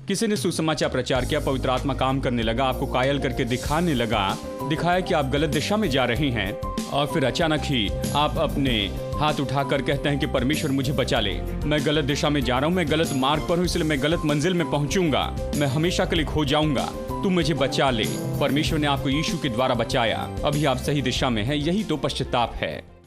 किसी ने सुसमाचार प्रचार किया, पवित्र आत्मा काम करने लगा, आपको कायल करके दिखाने लगा, दिखाया कि आप गलत दिशा में जा रहे हैं, और फिर अचानक ही आप अपने हाथ उठाकर कहते हैं कि परमेश्वर मुझे बचा ले, मैं गलत दिशा में जा रहा हूं, मैं गलत मार्ग पर हूं, इसलिए मैं गलत मंजिल में पहुंचूंगा, मैं हमेशा के लिए खो जाऊंगा, तू मुझे बचा ले। परमेश्वर ने आपको यीशु के द्वारा बचाया, अभी आप सही दिशा में हैं, यही तो पश्चाताप है।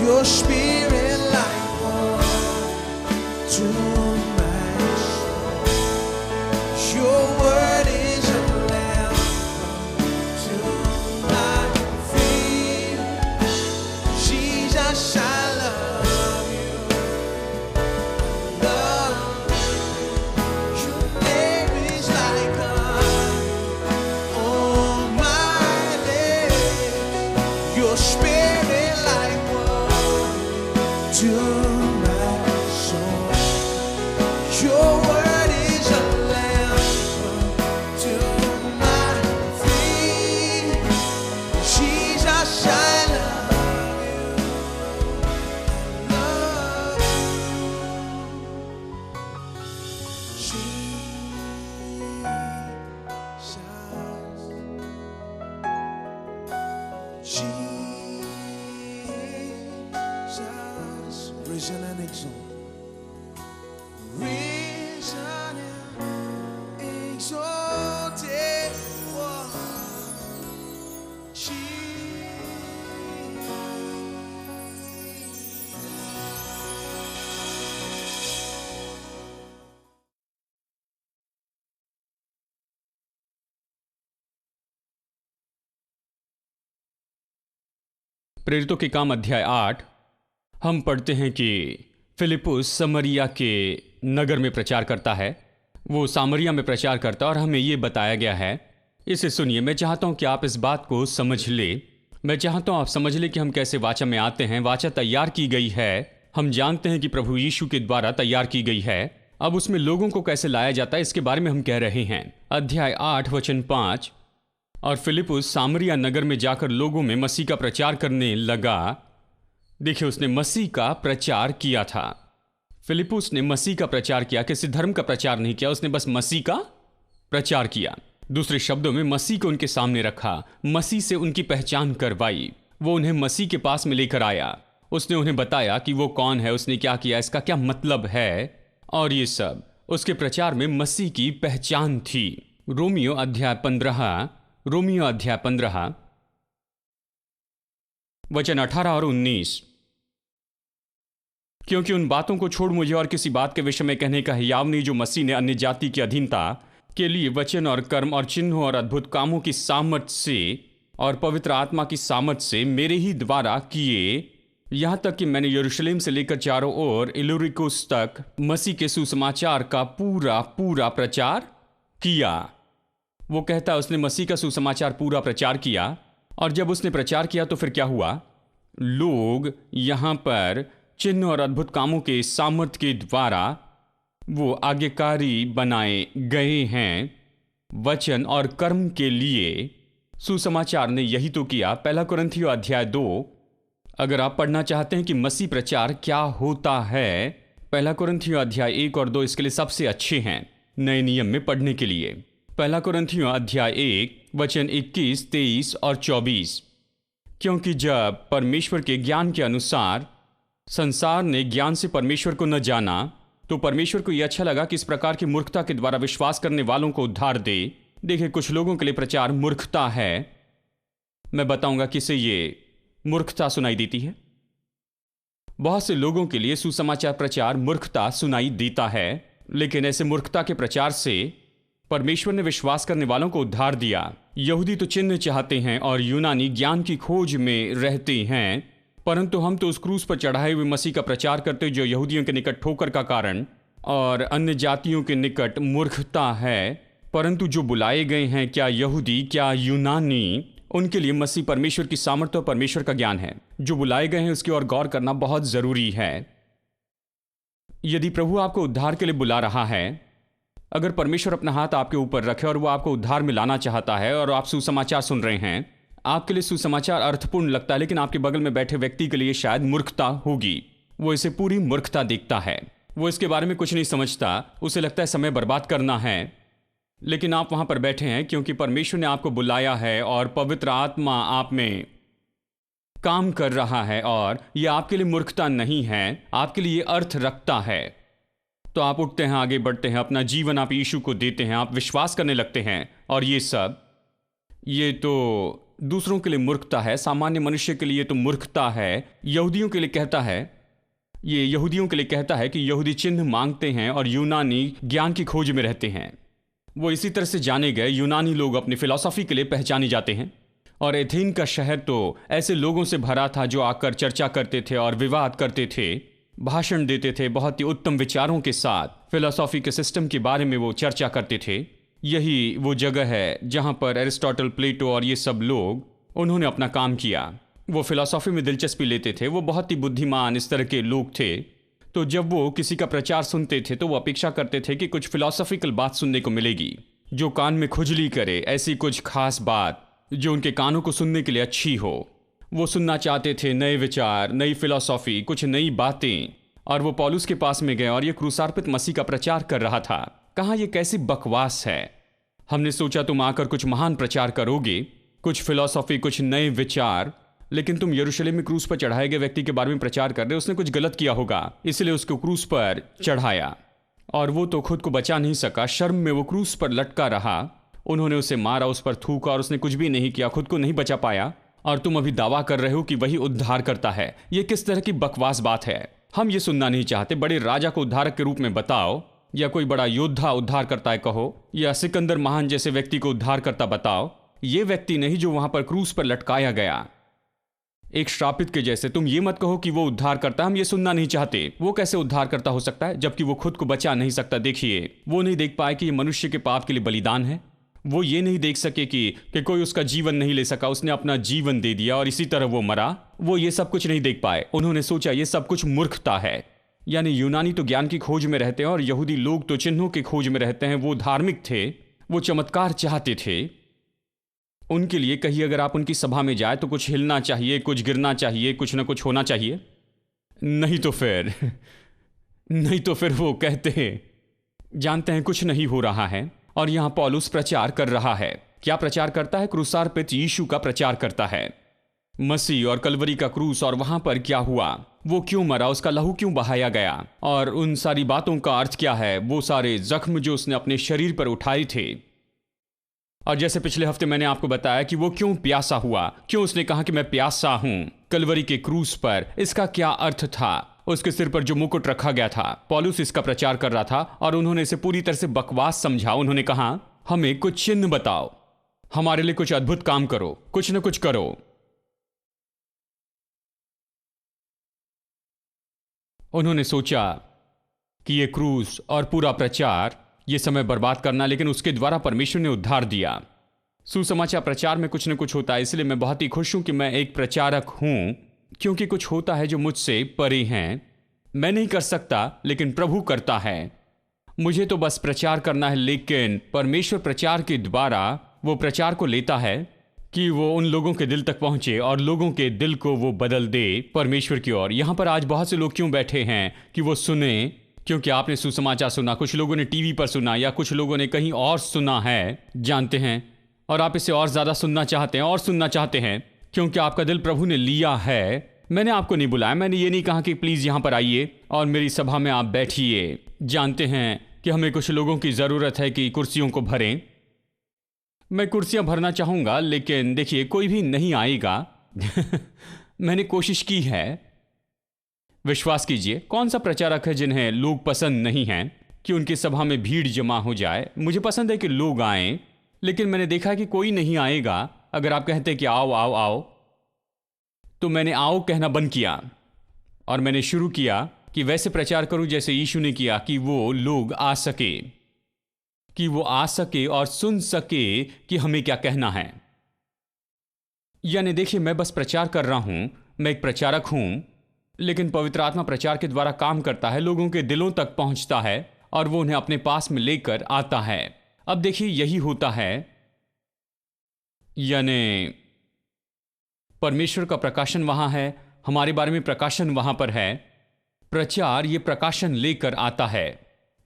Your spirit like water to my soul. Your word is a lamp to my feet. Jesus, I love you. I love you. Your name is like honey on my lips. Your spirit like to my soul. Your word is a lamp to my feet. Jesus, I love you. I love you. Risen and exalted, risen and exalted one. प्रेरितों के काम अध्याय 8 हम पढ़ते हैं कि फिलिपुस समरिया के नगर में प्रचार करता है। वो सामरिया में प्रचार करता है और हमें ये बताया गया है। इसे सुनिए, मैं चाहता हूँ कि आप इस बात को समझ ले। मैं चाहता हूँ आप समझ ले कि हम कैसे वाचा में आते हैं। वाचा तैयार की गई है, हम जानते हैं कि प्रभु यीशु के द्वारा तैयार की गई है। अब उसमें लोगों को कैसे लाया जाता है, इसके बारे में हम कह रहे हैं। अध्याय 8 वचन 5, और फिलिपुस सामरिया नगर में जाकर लोगों में मसीह का प्रचार करने लगा। देखिए, उसने मसीह का प्रचार किया था। फिलिपुस ने मसीह का प्रचार किया, किसी धर्म का प्रचार नहीं किया, उसने बस मसीह का प्रचार किया। दूसरे शब्दों में मसीह को उनके सामने रखा, मसीह से उनकी पहचान करवाई। वो उन्हें मसीह के पास में लेकर आया, उसने उन्हें बताया कि वो कौन है, उसने क्या किया, इसका क्या मतलब है, और ये सब उसके प्रचार में मसीह की पहचान थी। रोमियो अध्याय 15 वचन 18 और 19, क्योंकि उन बातों को छोड़ मुझे और किसी बात के विषय में कहने का हियाव नहीं जो मसीह ने अन्य जाति की अधीनता के लिए वचन और कर्म और चिन्हों और अद्भुत कामों की सामर्थ से और पवित्र आत्मा की सामर्थ से मेरे ही द्वारा किए, यहां तक कि मैंने यरूशलेम से लेकर चारों ओर इलुरिकुस तक मसीह के सुसमाचार का पूरा प्रचार किया। वो कहता है उसने मसीह का सुसमाचार पूरा प्रचार किया, और जब उसने प्रचार किया तो फिर क्या हुआ? लोग यहां पर चिन्ह और अद्भुत कामों के सामर्थ्य के द्वारा वो आज्ञाकारी बनाए गए हैं। वचन और कर्म के लिए सुसमाचार ने यही तो किया। पहला कुरिन्थियों अध्याय 2, अगर आप पढ़ना चाहते हैं कि मसीह प्रचार क्या होता है, पहला कुरिन्थियों अध्याय 1 और 2 इसके लिए सबसे अच्छे हैं नए नियम में पढ़ने के लिए। पहला कुरिन्थियों अध्याय 1 वचन 21, 23 और 24, क्योंकि जब परमेश्वर के ज्ञान के अनुसार संसार ने ज्ञान से परमेश्वर को न जाना, तो परमेश्वर को यह अच्छा लगा कि इस प्रकार की मूर्खता के द्वारा विश्वास करने वालों को उद्धार दे। देखिए, कुछ लोगों के लिए प्रचार मूर्खता है। मैं बताऊंगा किसे ये मूर्खता सुनाई देती है। बहुत से लोगों के लिए सुसमाचार प्रचार मूर्खता सुनाई देता है, लेकिन ऐसे मूर्खता के प्रचार से परमेश्वर ने विश्वास करने वालों को उद्धार दिया। यहूदी तो चिन्ह चाहते हैं और यूनानी ज्ञान की खोज में रहते हैं, परंतु हम तो उस क्रूस पर चढ़ाए हुए मसीह का प्रचार करते जो यहूदियों के निकट ठोकर का कारण और अन्य जातियों के निकट मूर्खता है। परंतु जो बुलाए गए हैं, क्या यहूदी क्या यूनानी, उनके लिए मसीह परमेश्वर की सामर्थ्य और परमेश्वर का ज्ञान है। जो बुलाए गए हैं उसकी ओर गौर करना बहुत जरूरी है। यदि प्रभु आपको उद्धार के लिए बुला रहा है, अगर परमेश्वर अपना हाथ आपके ऊपर रखे और वो आपको उद्धार में लाना चाहता है और आप सुसमाचार सुन रहे हैं, आपके लिए सुसमाचार अर्थपूर्ण लगता है, लेकिन आपके बगल में बैठे व्यक्ति के लिए शायद मूर्खता होगी। वो इसे पूरी मूर्खता देखता है, वो इसके बारे में कुछ नहीं समझता, उसे लगता है समय बर्बाद करना है। लेकिन आप वहां पर बैठे हैं क्योंकि परमेश्वर ने आपको बुलाया है और पवित्र आत्मा आप में काम कर रहा है और यह आपके लिए मूर्खता नहीं है, आपके लिए अर्थ रखता है। तो आप उठते हैं, आगे बढ़ते हैं, अपना जीवन आप यीशु को देते हैं, आप विश्वास करने लगते हैं। और ये तो दूसरों के लिए मूर्खता है, सामान्य मनुष्य के लिए तो मूर्खता है। यहूदियों के लिए कहता है कि यहूदी चिन्ह मांगते हैं और यूनानी ज्ञान की खोज में रहते हैं। वो इसी तरह से जाने गए। यूनानी लोग अपनी फिलॉसफी के लिए पहचाने जाते हैं और एथेन का शहर तो ऐसे लोगों से भरा था जो आकर चर्चा करते थे और विवाद करते थे, भाषण देते थे, बहुत ही उत्तम विचारों के साथ फिलॉसफी के सिस्टम के बारे में वो चर्चा करते थे। यही वो जगह है जहां पर एरिस्टोटल, प्लेटो और ये सब लोग उन्होंने अपना काम किया। वो फिलॉसफी में दिलचस्पी लेते थे, वो बहुत ही बुद्धिमान इस तरह के लोग थे। तो जब वो किसी का प्रचार सुनते थे तो वो अपेक्षा करते थे कि कुछ फिलॉसफिकल बात सुनने को मिलेगी जो कान में खुजली करे, ऐसी कुछ खास बात जो उनके कानों को सुनने के लिए अच्छी हो। वो सुनना चाहते थे नए विचार, नई फिलॉसफी, कुछ नई बातें। और वो पौलुस के पास में गए और ये क्रूसार्पित मसीह का प्रचार कर रहा था। कहा यह कैसी बकवास है, हमने सोचा तुम आकर कुछ महान प्रचार करोगे, कुछ फिलॉसफी, कुछ नए विचार, लेकिन तुम यरूशलेम में क्रूस पर चढ़ाए गए व्यक्ति के बारे में प्रचार कर रहे हो। उसने कुछ गलत किया होगा, इसलिए उसको क्रूस पर चढ़ाया और वो तो खुद को बचा नहीं सका, शर्म में वो क्रूस पर लटका रहा। उन्होंने उसे मारा, उस पर थूका और उसने कुछ भी नहीं किया, खुद को नहीं बचा पाया। और तुम अभी दावा कर रहे हो कि वही उद्धार करता है। ये किस तरह की बकवास बात है। हम ये सुनना नहीं चाहते। बड़े राजा को उद्धारक के रूप में बताओ, या कोई बड़ा योद्धा उद्धार करता है कहो, या सिकंदर महान जैसे व्यक्ति को उद्धार करता बताओ। ये व्यक्ति नहीं जो वहां पर क्रूस पर लटकाया गया, एक श्रापित के जैसे। तुम ये मत कहो कि वो उद्धार करता, हम ये सुनना नहीं चाहते। वो कैसे उद्धार करता हो सकता है जबकि वो खुद को बचा नहीं सकता। देखिए, वो नहीं देख पाए कि ये मनुष्य के पाप के लिए बलिदान है। वो ये नहीं देख सके कि कोई उसका जीवन नहीं ले सका, उसने अपना जीवन दे दिया और इसी तरह वो मरा। वो ये सब कुछ नहीं देख पाए। उन्होंने सोचा ये सब कुछ मूर्खता है। यानी यूनानी तो ज्ञान की खोज में रहते हैं और यहूदी लोग तो चिन्हों की खोज में रहते हैं। वो धार्मिक थे, वो चमत्कार चाहते थे। उनके लिए कहीं अगर आप उनकी सभा में जाए तो कुछ हिलना चाहिए, कुछ गिरना चाहिए, कुछ ना कुछ होना चाहिए। नहीं तो फिर वो कहते हैं, जानते हैं कुछ नहीं हो रहा है। और यहां पौलुस प्रचार कर रहा है। क्या प्रचार करता है? क्रूसार्पित यीशु का प्रचार करता है। मसीह और कलवरी का क्रूस, और वहां पर क्या हुआ, वो क्यों मरा, उसका लहू क्यों बहाया गया, और उन सारी बातों का अर्थ क्या है, वो सारे जख्म जो उसने अपने शरीर पर उठाए थे। और जैसे पिछले हफ्ते मैंने आपको बताया कि वो क्यों प्यासा हुआ, क्यों उसने कहा कि मैं प्यासा हूं कलवरी के क्रूस पर, इसका क्या अर्थ था। उसके सिर पर जो मुकुट रखा गया था, पौलुस इसका प्रचार कर रहा था और उन्होंने इसे पूरी तरह से बकवास समझा। उन्होंने कहा हमें कुछ चिन्ह बताओ, हमारे लिए कुछ अद्भुत काम करो, कुछ न कुछ करो। उन्होंने सोचा कि ये क्रूस और पूरा प्रचार ये समय बर्बाद करना, लेकिन उसके द्वारा परमेश्वर ने उद्धार दिया। सुसमाचार प्रचार में कुछ न कुछ होता है, इसलिए मैं बहुत ही खुश हूं कि मैं एक प्रचारक हूं, क्योंकि कुछ होता है जो मुझसे परे हैं। मैं नहीं कर सकता, लेकिन प्रभु करता है। मुझे तो बस प्रचार करना है, लेकिन परमेश्वर प्रचार के द्वारा वो प्रचार को लेता है कि वो उन लोगों के दिल तक पहुंचे और लोगों के दिल को वो बदल दे परमेश्वर की ओर। यहां पर आज बहुत से लोग क्यों बैठे हैं कि वो सुने, क्योंकि आपने सुसमाचार सुना, कुछ लोगों ने टीवी पर सुना या कुछ लोगों ने कहीं और सुना है, जानते हैं, और आप इसे और ज्यादा सुनना चाहते हैं और सुनना चाहते हैं, क्योंकि आपका दिल प्रभु ने लिया है। मैंने आपको नहीं बुलाया, मैंने ये नहीं कहा कि प्लीज यहां पर आइए और मेरी सभा में आप बैठिए। जानते हैं कि हमें कुछ लोगों की जरूरत है कि कुर्सियों को भरें। मैं कुर्सियां भरना चाहूंगा, लेकिन देखिए कोई भी नहीं आएगा। मैंने कोशिश की है। विश्वास कीजिए, कौन सा प्रचारक है जिन्हें लोग पसंद नहीं हैं कि उनकी सभा में भीड़ जमा हो जाए। मुझे पसंद है कि लोग आएं, लेकिन मैंने देखा कि कोई नहीं आएगा। अगर आप कहते कि आओ आओ आओ, तो मैंने आओ कहना बंद किया और मैंने शुरू किया कि वैसे प्रचार करूं जैसे यीशु ने किया, कि वो लोग आ सके, कि वो आ सके और सुन सके कि हमें क्या कहना है। यानी देखिए, मैं बस प्रचार कर रहा हूं, मैं एक प्रचारक हूं, लेकिन पवित्र आत्मा प्रचार के द्वारा काम करता है, लोगों के दिलों तक पहुंचता है और वो उन्हें अपने पास में लेकर आता है। अब देखिए, यही होता है, यानी परमेश्वर का प्रकाशन वहां है, हमारे बारे में प्रकाशन वहां पर है। प्रचार ये प्रकाशन लेकर आता है,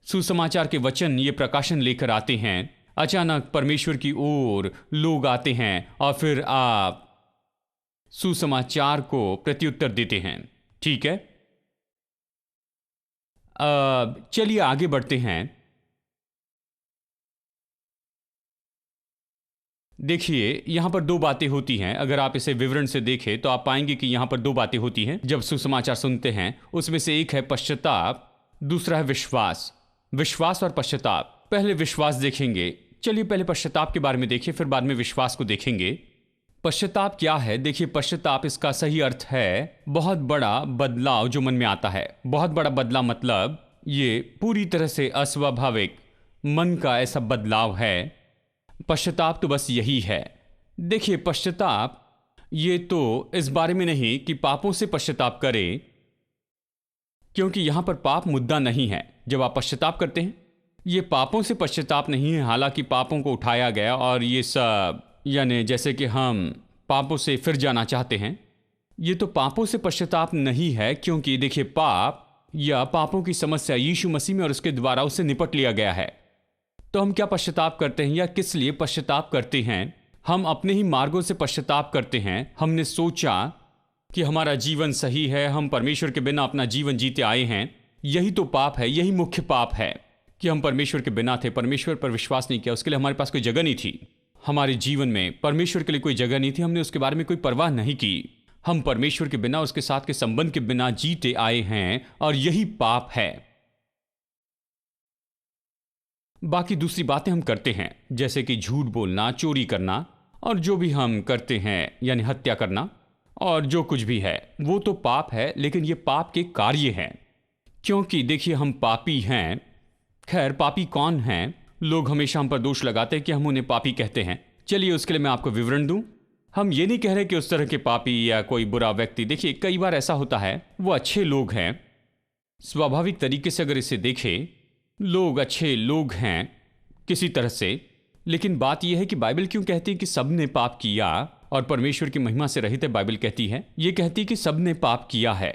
सुसमाचार के वचन ये प्रकाशन लेकर आते हैं। अचानक परमेश्वर की ओर लोग आते हैं और फिर आप सुसमाचार को प्रत्युत्तर देते हैं। ठीक है, चलिए आगे बढ़ते हैं। देखिए, यहां पर दो बातें होती हैं। अगर आप इसे विवरण से देखें तो आप पाएंगे कि यहां पर दो बातें होती हैं जब सुसमाचार सुनते हैं। उसमें से एक है पश्चाताप, दूसरा है विश्वास। विश्वास और पश्चाताप। पहले विश्वास देखेंगे। चलिए पहले पश्चाताप के बारे में देखिए, फिर बाद में विश्वास को देखेंगे। पश्चाताप क्या है? देखिए, पश्चाताप इसका सही अर्थ है बहुत बड़ा बदलाव जो मन में आता है। बहुत बड़ा बदलाव मतलब ये पूरी तरह से अस्वाभाविक मन का ऐसा बदलाव है। पश्चाताप तो बस यही है। देखिए, पश्चाताप ये तो इस बारे में नहीं कि पापों से पश्चाताप करें, क्योंकि यहां पर पाप मुद्दा नहीं है। जब आप पश्चाताप करते हैं, ये पापों से पश्चाताप नहीं है। हालांकि पापों को उठाया गया और ये सब, यानी जैसे कि हम पापों से फिर जाना चाहते हैं, ये तो पापों से पश्चाताप नहीं है, क्योंकि देखिए, पाप या पापों की समस्या यीशु मसीह में और उसके द्वारा उससे निपट लिया गया है। तो हम क्या पश्चाताप करते हैं या किस लिए पश्चाताप करते हैं? हम अपने ही मार्गों से पश्चाताप करते हैं। हमने सोचा कि हमारा जीवन सही है, हम परमेश्वर के बिना अपना जीवन जीते आए हैं। यही तो पाप है, यही मुख्य पाप है कि हम परमेश्वर के बिना थे, परमेश्वर पर विश्वास नहीं किया, उसके लिए हमारे पास कोई जगह नहीं थी। हमारे जीवन में परमेश्वर के लिए कोई जगह नहीं थी, हमने उसके बारे में कोई परवाह नहीं की। हम परमेश्वर के बिना, उसके साथ के संबंध के बिना जीते आए हैं और यही पाप है। बाकी दूसरी बातें हम करते हैं, जैसे कि झूठ बोलना, चोरी करना और जो भी हम करते हैं, यानी हत्या करना और जो कुछ भी है, वो तो पाप है। लेकिन ये पाप के कार्य हैं, क्योंकि देखिए, हम पापी हैं। खैर, पापी कौन हैं? लोग हमेशा हम पर दोष लगाते हैं कि हम उन्हें पापी कहते हैं। चलिए उसके लिए मैं आपको विवरण दूं। हम ये नहीं कह रहे कि उस तरह के पापी या कोई बुरा व्यक्ति। देखिए, कई बार ऐसा होता है, वो अच्छे लोग हैं। स्वाभाविक तरीके से अगर इसे देखें, लोग अच्छे लोग हैं किसी तरह से। लेकिन बात यह है कि बाइबल क्यों कहती है कि सब ने पाप किया और परमेश्वर की महिमा से रहित है? बाइबल कहती है, ये कहती है कि सब ने पाप किया है।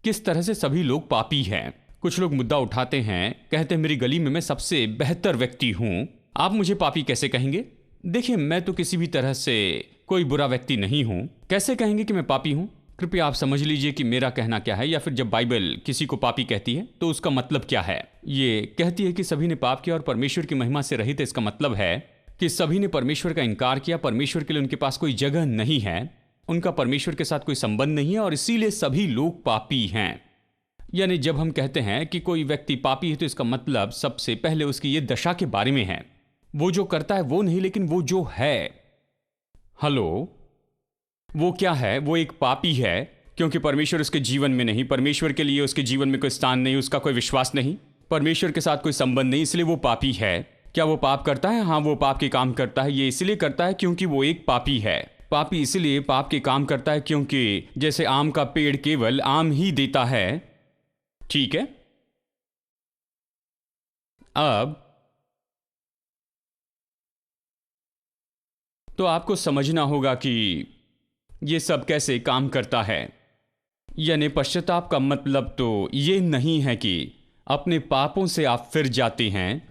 किस तरह से सभी लोग पापी हैं? कुछ लोग मुद्दा उठाते हैं, कहते हैं मेरी गली में मैं सबसे बेहतर व्यक्ति हूं, आप मुझे पापी कैसे कहेंगे? देखिए, मैं तो किसी भी तरह से कोई बुरा व्यक्ति नहीं हूं, कैसे कहेंगे कि मैं पापी हूं? कृपया आप समझ लीजिए कि मेरा कहना क्या है, या फिर जब बाइबल किसी को पापी कहती है तो उसका मतलब क्या है। ये कहती है कि सभी ने पाप किया और परमेश्वर की महिमा से रहित है। इसका मतलब है कि सभी ने परमेश्वर का इनकार किया, परमेश्वर के लिए उनके पास कोई जगह नहीं है, उनका परमेश्वर के साथ कोई संबंध नहीं है और इसीलिए सभी लोग पापी हैं। यानी जब हम कहते हैं कि कोई व्यक्ति पापी है तो इसका मतलब सबसे पहले उसकी ये दशा के बारे में है। वो जो करता है वो नहीं, लेकिन वो जो है। हेलो, वो क्या है? वो एक पापी है, क्योंकि परमेश्वर उसके जीवन में नहीं, परमेश्वर के लिए उसके जीवन में कोई स्थान नहीं, उसका कोई विश्वास नहीं, परमेश्वर के साथ कोई संबंध नहीं, इसलिए वो पापी है। क्या वो पाप करता है? हाँ, वो पाप के काम करता है। ये इसलिए करता है क्योंकि वो एक पापी है। पापी इसलिए पाप के काम करता है क्योंकि जैसे आम का पेड़ केवल आम ही देता है। ठीक है, अब तो आपको समझना होगा कि ये सब कैसे काम करता है। यानी पश्चाताप का मतलब तो ये नहीं है कि अपने पापों से आप फिर जाते हैं,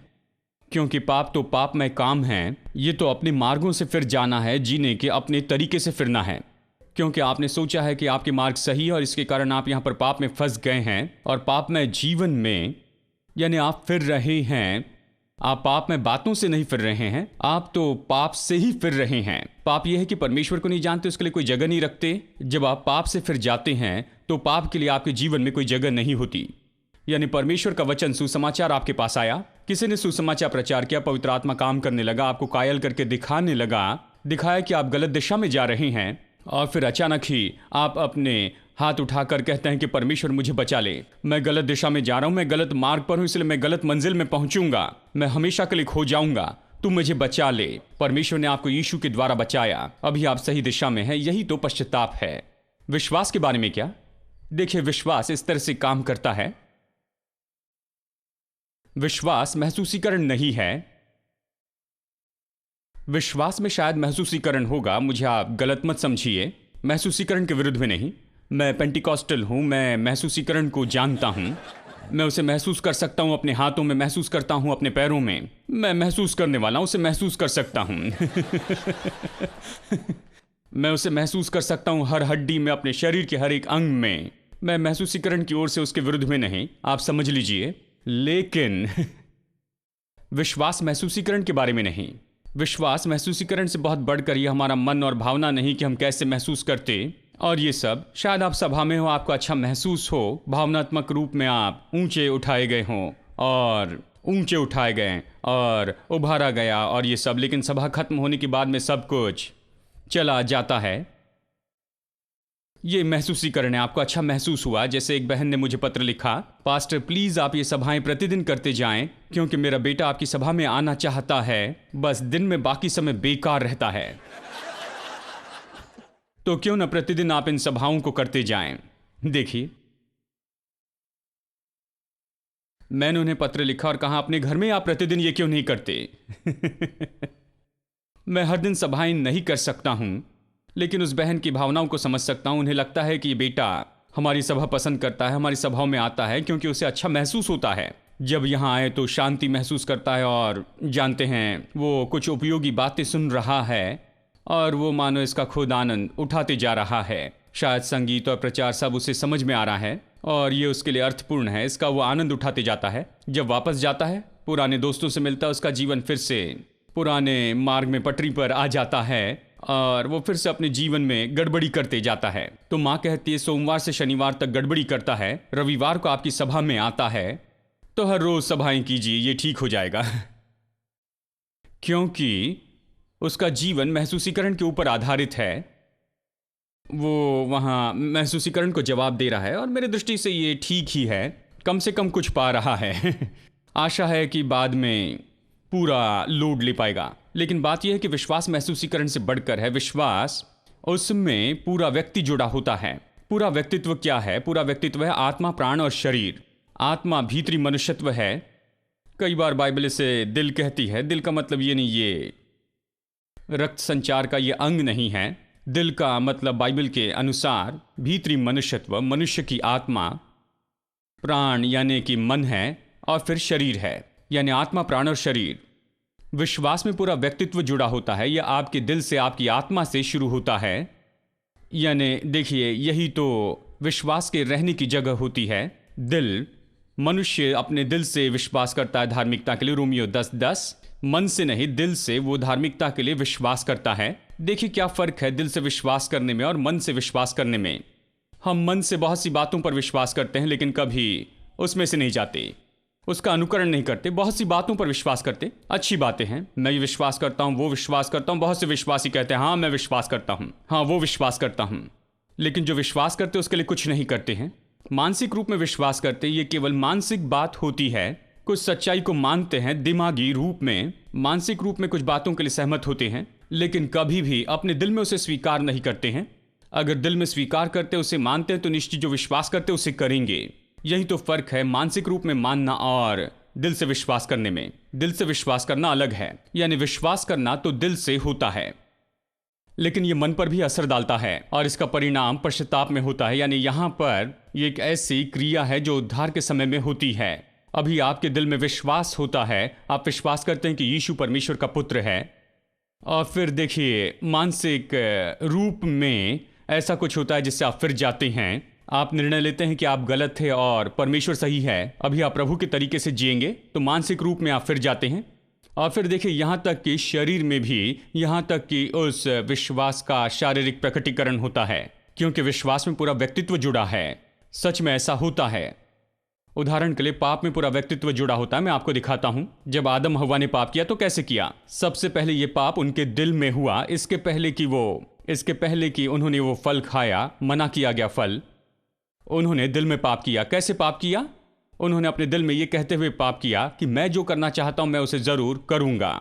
क्योंकि पाप तो पापमय काम है। ये तो अपने मार्गों से फिर जाना है, जीने के अपने तरीके से फिरना है, क्योंकि आपने सोचा है कि आपके मार्ग सही है और इसके कारण आप यहां पर पाप में फंस गए हैं और पापमय जीवन में, यानी आप फिर रहे हैं। आप पाप में बातों से नहीं फिर रहे हैं, आप तो पाप से ही फिर रहे हैं। पाप यह है कि परमेश्वर को नहीं जानते, उसके लिए कोई जगह नहीं रखते। जब आप पाप से फिर जाते हैं तो पाप के लिए आपके जीवन में कोई जगह नहीं होती। यानी परमेश्वर का वचन, सुसमाचार आपके पास आया, किसी ने सुसमाचार प्रचार किया, पवित्र आत्मा काम करने लगा, आपको कायल करके दिखाने लगा, दिखाया कि आप गलत दिशा में जा रहे हैं और फिर अचानक ही आप अपने हाथ उठाकर कहते हैं कि परमेश्वर मुझे बचा ले, मैं गलत दिशा में जा रहा हूं, मैं गलत मार्ग पर हूं, इसलिए मैं गलत मंजिल में पहुंचूंगा, मैं हमेशा के लिए खो जाऊंगा, तू मुझे बचा ले। परमेश्वर ने आपको यीशु के द्वारा बचाया, अभी आप सही दिशा में हैं। यही तो पश्चाताप है। विश्वास के बारे में क्या? देखिए, विश्वास इस तरह से काम करता है। विश्वास महसूसीकरण नहीं है। विश्वास में शायद महसूसीकरण होगा, मुझे आप गलत मत समझिए, महसूसीकरण के विरुद्ध में नहीं। मैं पेंटिकॉस्टल हूं, मैं महसूसीकरण को जानता हूं, मैं उसे महसूस कर सकता हूं अपने हाथों में, महसूस करता हूं अपने पैरों में, मैं महसूस करने वाला हूं, उसे महसूस कर सकता हूं। मैं उसे महसूस कर सकता हूं हर हड्डी में, अपने शरीर के हर एक अंग में। मैं महसूसीकरण की ओर से उसके विरुद्ध में नहीं, आप समझ लीजिए। लेकिन विश्वास महसूसीकरण के बारे में नहीं। विश्वास महसूसीकरण से बहुत बढ़कर यह हमारा मन और भावना नहीं कि हम कैसे महसूस करते और ये सब। शायद आप सभा में हो, आपको अच्छा महसूस हो, भावनात्मक रूप में आप ऊंचे उठाए गए हों और ऊंचे उठाए गए और उभारा गया और ये सब, लेकिन सभा खत्म होने के बाद में सब कुछ चला जाता है। ये महसूसीकरण है, आपको अच्छा महसूस हुआ। जैसे एक बहन ने मुझे पत्र लिखा, पास्टर प्लीज आप ये सभाएं प्रतिदिन करते जाएं, क्योंकि मेरा बेटा आपकी सभा में आना चाहता है, बस दिन में बाकी समय बेकार रहता है। तो क्यों न प्रतिदिन आप इन सभाओं को करते जाएं। देखिए, मैंने उन्हें पत्र लिखा और कहा अपने घर में आप प्रतिदिन ये क्यों नहीं करते। मैं हर दिन सभाएं नहीं कर सकता हूं, लेकिन उस बहन की भावनाओं को समझ सकता हूं। उन्हें लगता है कि ये बेटा हमारी सभा पसंद करता है, हमारी सभाओं में आता है क्योंकि उसे अच्छा महसूस होता है। जब यहाँ आए तो शांति महसूस करता है और जानते हैं वो कुछ उपयोगी बातें सुन रहा है और वो मानो इसका खुद आनंद उठाते जा रहा है। शायद संगीत और प्रचार सब उसे समझ में आ रहा है और ये उसके लिए अर्थपूर्ण है, इसका वो आनंद उठाते जाता है। जब वापस जाता है, पुराने दोस्तों से मिलता है, उसका जीवन फिर से पुराने मार्ग में पटरी पर आ जाता है और वो फिर से अपने जीवन में गड़बड़ी करते जाता है। तो माँ कहती है सोमवार से शनिवार तक गड़बड़ी करता है, रविवार को आपकी सभा में आता है, तो हर रोज सभाएं कीजिए, ये ठीक हो जाएगा। क्योंकि उसका जीवन महसूसीकरण के ऊपर आधारित है। वो वहाँ महसूसीकरण को जवाब दे रहा है और मेरे दृष्टि से ये ठीक ही है, कम से कम कुछ पा रहा है। आशा है कि बाद में पूरा लोड ले पाएगा। लेकिन बात यह है कि विश्वास महसूसीकरण से बढ़कर है। विश्वास, उसमें पूरा व्यक्ति जुड़ा होता है। पूरा व्यक्तित्व क्या है? पूरा व्यक्तित्व है आत्मा, प्राण और शरीर। आत्मा भीतरी मनुष्यत्व है। कई बार बाइबल इसे दिल कहती है। दिल का मतलब ये नहीं, ये रक्त संचार का ये अंग नहीं है। दिल का मतलब बाइबल के अनुसार भीतरी मनुष्यत्व, मनुष्य की आत्मा, प्राण यानी कि मन है, और फिर शरीर है यानी आत्मा, प्राण और शरीर। विश्वास में पूरा व्यक्तित्व जुड़ा होता है। यह आपके दिल से, आपकी आत्मा से शुरू होता है। यानी देखिए, यही तो विश्वास के रहने की जगह होती है, दिल। मनुष्य अपने दिल से विश्वास करता है धार्मिकता के लिए, रोमियो 10:10। मन से नहीं, दिल से वो धार्मिकता के लिए विश्वास करता है। देखिए क्या फर्क है दिल से विश्वास करने में और मन से विश्वास करने में। हम मन से बहुत सी बातों पर विश्वास करते हैं, लेकिन कभी उसमें से नहीं जाते, उसका अनुकरण नहीं करते। बहुत सी बातों पर विश्वास करते, अच्छी बातें हैं, मैं ये विश्वास करता हूँ, वो विश्वास करता हूँ। बहुत से विश्वासी कहते हैं हाँ मैं विश्वास करता हूँ, हाँ वो विश्वास करता हूँ, लेकिन जो विश्वास करते उसके लिए कुछ नहीं करते हैं। मानसिक रूप में विश्वास करते, ये केवल मानसिक बात होती है। कुछ सच्चाई को मानते हैं दिमागी रूप में, मानसिक रूप में कुछ बातों के लिए सहमत होते हैं, लेकिन कभी भी अपने दिल में उसे स्वीकार नहीं करते हैं। अगर दिल में स्वीकार करते, उसे मानते हैं, तो निश्चित जो विश्वास करते उसे करेंगे। यही तो फर्क है मानसिक रूप में मानना और दिल से विश्वास करने में। दिल से विश्वास करना अलग है, यानी विश्वास करना तो दिल से होता है, लेकिन ये मन पर भी असर डालता है और इसका परिणाम पश्चाताप में होता है। यानी यहाँ पर ये एक ऐसी क्रिया है जो उद्धार के समय में होती है। अभी आपके दिल में विश्वास होता है, आप विश्वास करते हैं कि यीशु परमेश्वर का पुत्र है, और फिर देखिए मानसिक रूप में ऐसा कुछ होता है जिससे आप फिर जाते हैं। आप निर्णय लेते हैं कि आप गलत थे और परमेश्वर सही है, अभी आप प्रभु के तरीके से जिएंगे, तो मानसिक रूप में आप फिर जाते हैं। और फिर देखिए यहाँ तक कि शरीर में भी, यहाँ तक कि उस विश्वास का शारीरिक प्रकटीकरण होता है, क्योंकि विश्वास में पूरा व्यक्तित्व जुड़ा है। सच में ऐसा होता है। उदाहरण के लिए पाप में पूरा व्यक्तित्व जुड़ा होता है। मैं आपको दिखाता हूं, जब आदम हव्वा ने पाप किया तो कैसे किया। सबसे पहले ये पाप उनके दिल में हुआ, इसके पहले कि वो इसके पहले कि उन्होंने वो फल खाया, मना किया गया फल, उन्होंने दिल में पाप किया। कैसे पाप किया? उन्होंने अपने दिल में ये कहते हुए पाप किया कि मैं जो करना चाहता हूं मैं उसे जरूर करूंगा।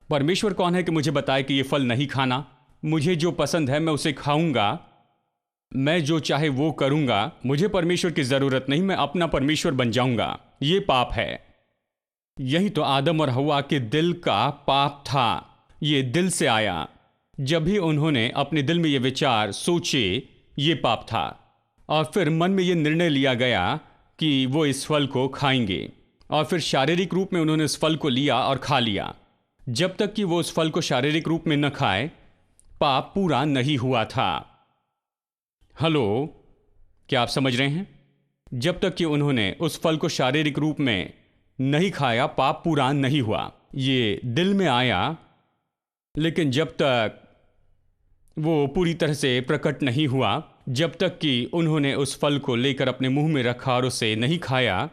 परमेश्वर कौन है कि मुझे बताए कि ये फल नहीं खाना? मुझे जो पसंद है मैं उसे खाऊंगा, मैं जो चाहे वो करूंगा, मुझे परमेश्वर की जरूरत नहीं, मैं अपना परमेश्वर बन जाऊंगा। ये पाप है। यही तो आदम और हव्वा के दिल का पाप था। ये दिल से आया। जब भी उन्होंने अपने दिल में ये विचार सोचे, ये पाप था। और फिर मन में ये निर्णय लिया गया कि वो इस फल को खाएंगे, और फिर शारीरिक रूप में उन्होंने इस फल को लिया और खा लिया। जब तक कि वो उस फल को शारीरिक रूप में न खाए, पाप पूरा नहीं हुआ था। हेलो, क्या आप समझ रहे हैं? जब तक कि उन्होंने उस फल को शारीरिक रूप में नहीं खाया, पाप पूरा नहीं हुआ। ये दिल में आया, लेकिन जब तक वो पूरी तरह से प्रकट नहीं हुआ, जब तक कि उन्होंने उस फल को लेकर अपने मुंह में रखा और उसे नहीं खाया,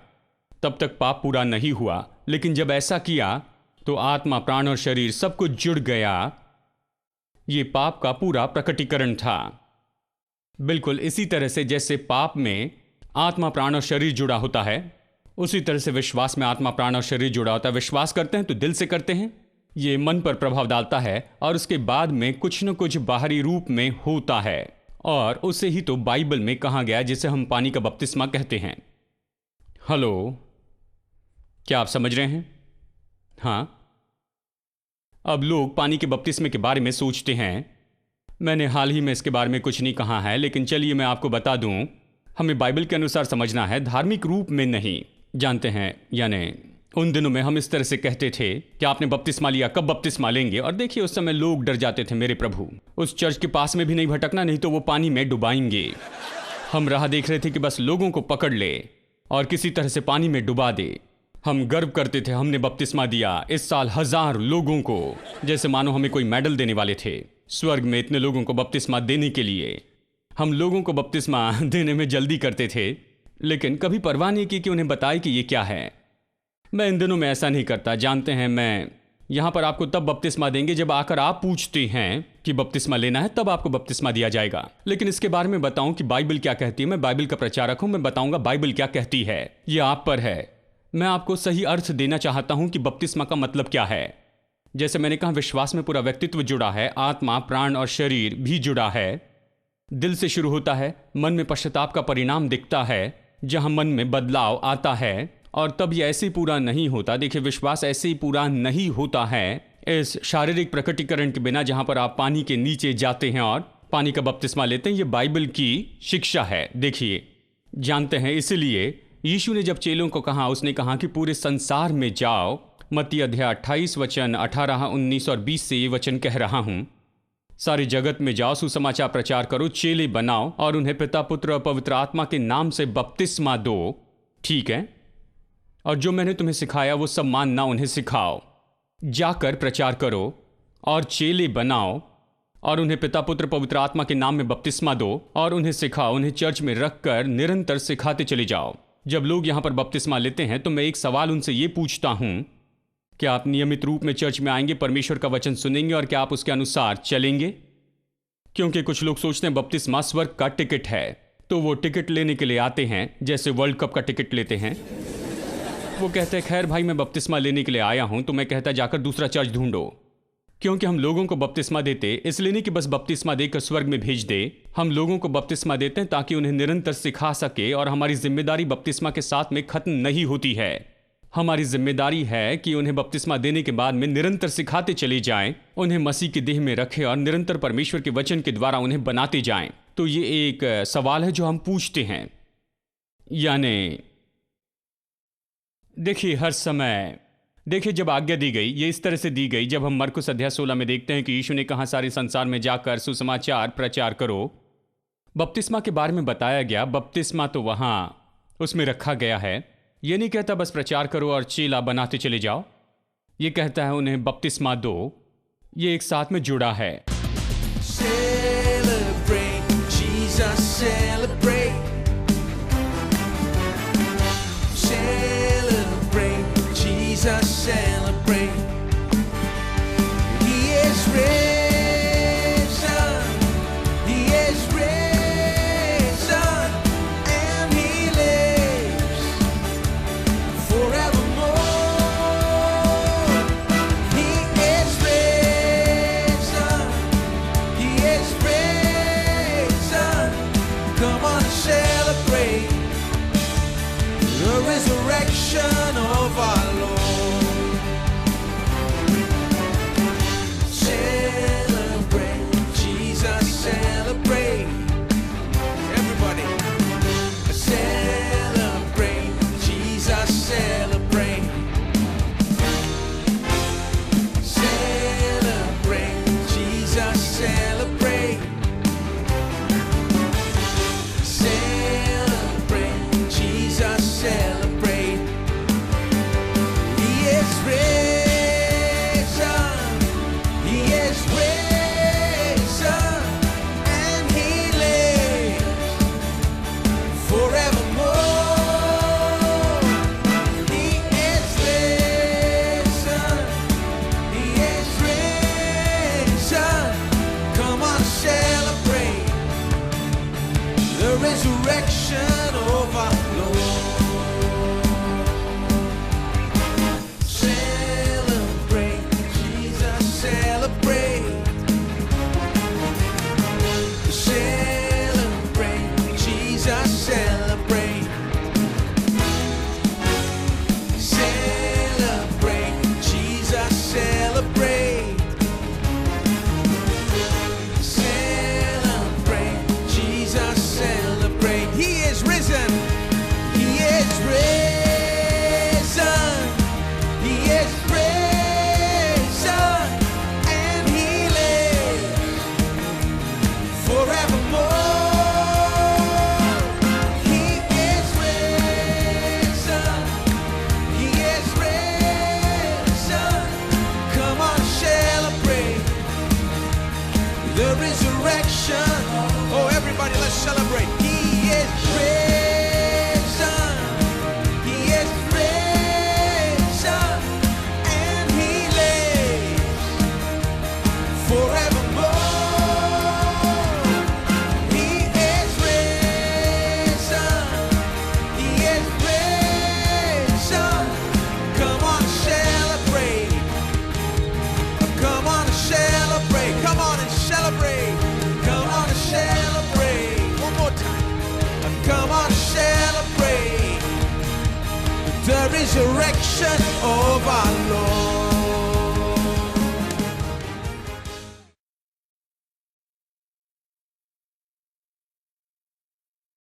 तब तक पाप पूरा नहीं हुआ। लेकिन जब ऐसा किया तो आत्मा, प्राण और शरीर सब कुछ जुड़ गया। ये पाप का पूरा प्रकटीकरण था। बिल्कुल इसी तरह से जैसे पाप में आत्मा, प्राण और शरीर जुड़ा होता है, उसी तरह से विश्वास में आत्मा, प्राण और शरीर जुड़ा होता है। विश्वास करते हैं तो दिल से करते हैं, ये मन पर प्रभाव डालता है और उसके बाद में कुछ न कुछ बाहरी रूप में होता है, और उसे ही तो बाइबल में कहा गया जिसे हम पानी का बपतिस्मा कहते हैं। हेलो, क्या आप समझ रहे हैं? हाँ, अब लोग पानी के बपतिस्मे के बारे में सोचते हैं। मैंने हाल ही में इसके बारे में कुछ नहीं कहा है, लेकिन चलिए मैं आपको बता दूं, हमें बाइबल के अनुसार समझना है, धार्मिक रूप में नहीं। जानते हैं, यानी उन दिनों में हम इस तरह से कहते थे कि आपने बपतिस्मा लिया, कब बपतिस्मा लेंगे? और देखिए उस समय लोग डर जाते थे, मेरे प्रभु, उस चर्च के पास में भी नहीं भटकना, नहीं तो वो पानी में डुबाएंगे। हम राह देख रहे थे कि बस लोगों को पकड़ ले और किसी तरह से पानी में डुबा दे। हम गर्व करते थे, हमने बपतिस्मा दिया इस साल 1000 लोगों को, जैसे मानो हमें कोई मेडल देने वाले थे स्वर्ग में इतने लोगों को बपतिस्मा देने के लिए। हम लोगों को बपतिस्मा देने में जल्दी करते थे, लेकिन कभी परवाह नहीं की कि उन्हें बताए कि ये क्या है। मैं इन दिनों में ऐसा नहीं करता। जानते हैं, मैं यहाँ पर आपको तब बपतिस्मा देंगे जब आकर आप पूछते हैं कि बपतिस्मा लेना है, तब आपको बपतिस्मा दिया जाएगा। लेकिन इसके बारे में बताऊं कि बाइबल क्या कहती है। मैं बाइबल का प्रचारक हूं, मैं बताऊंगा बाइबल क्या कहती है। ये आप पर है। मैं आपको सही अर्थ देना चाहता हूं कि बपतिस्मा का मतलब क्या है। जैसे मैंने कहा, विश्वास में पूरा व्यक्तित्व जुड़ा है, आत्मा, प्राण और शरीर भी जुड़ा है। दिल से शुरू होता है, मन में पश्चाताप का परिणाम दिखता है, जहां मन में बदलाव आता है, और तब ये ऐसे ही पूरा नहीं होता। देखिए, विश्वास ऐसे ही पूरा नहीं होता है इस शारीरिक प्रकटीकरण के बिना, जहां पर आप पानी के नीचे जाते हैं और पानी का बपतिस्मा लेते हैं। ये बाइबल की शिक्षा है। देखिए, जानते हैं, इसलिए यीशु ने जब चेलों को कहा, उसने कहा कि पूरे संसार में जाओ। मत्ती अध्याय 28 वचन 18, 19 और 20 से ये वचन कह रहा हूं, सारे जगत में जाओ, सुसमाचार प्रचार करो, चेले बनाओ और उन्हें पिता, पुत्र और पवित्र आत्मा के नाम से बपतिस्मा दो। ठीक है? और जो मैंने तुम्हें सिखाया वो सब मानना, उन्हें सिखाओ। जाकर प्रचार करो और चेले बनाओ और उन्हें पिता, पुत्र, पवित्र आत्मा के नाम में बपतिस्मा दो और उन्हें सिखाओ। उन्हें चर्च में रखकर निरंतर सिखाते चले जाओ। जब लोग यहाँ पर बपतिस्मा लेते हैं तो मैं एक सवाल उनसे ये पूछता हूँ, क्या आप नियमित रूप में चर्च में आएंगे, परमेश्वर का वचन सुनेंगे और क्या आप उसके अनुसार चलेंगे? क्योंकि कुछ लोग सोचते हैं बपतिस्मा स्वर्ग का टिकट है, तो वो टिकट लेने के लिए आते हैं, जैसे वर्ल्ड कप का टिकट लेते हैं। वो कहते हैं, खैर भाई, मैं बपतिस्मा लेने के लिए आया हूं। तो मैं कहता, जाकर दूसरा चर्च ढूंढो। क्योंकि हम लोगों को बपतिस्मा देते इसलिए नहीं कि बस बपतिस्मा देकर स्वर्ग में भेज दे। हम लोगों को बपतिस्मा देते हैं ताकि उन्हें निरंतर सिखा सके, और हमारी जिम्मेदारी बपतिस्मा के साथ में खत्म नहीं होती है। हमारी जिम्मेदारी है कि उन्हें बपतिस्मा देने के बाद में निरंतर सिखाते चले जाएं, उन्हें मसीह की देह में रखें और निरंतर परमेश्वर के वचन के द्वारा उन्हें बनाते जाएं। तो ये एक सवाल है जो हम पूछते हैं। यानी देखिए, हर समय देखिए, जब आज्ञा दी गई, ये इस तरह से दी गई। जब हम मरकुस अध्याय 16 में देखते हैं कि यीशु ने कहा, सारे संसार में जाकर सुसमाचार प्रचार करो। बपतिस्मा के बारे में बताया गया। बपतिस्मा तो वहां उसमें रखा गया है। ये नहीं कहता बस प्रचार करो और चेला बनाते चले जाओ। ये कहता है उन्हें बपतिस्मा दो। ये एक साथ में जुड़ा है। Celebrate, Jesus, celebrate. Celebrate, Jesus, celebrate. He is risen. resurrection. Oh, everybody, let's celebrate. He is risen. He is risen. And he lives forevermore. He is risen. He is risen. Come on, celebrate. Come on and celebrate. Come on and celebrate. Come on and celebrate. One more time. Come on and celebrate the resurrection of our Lord.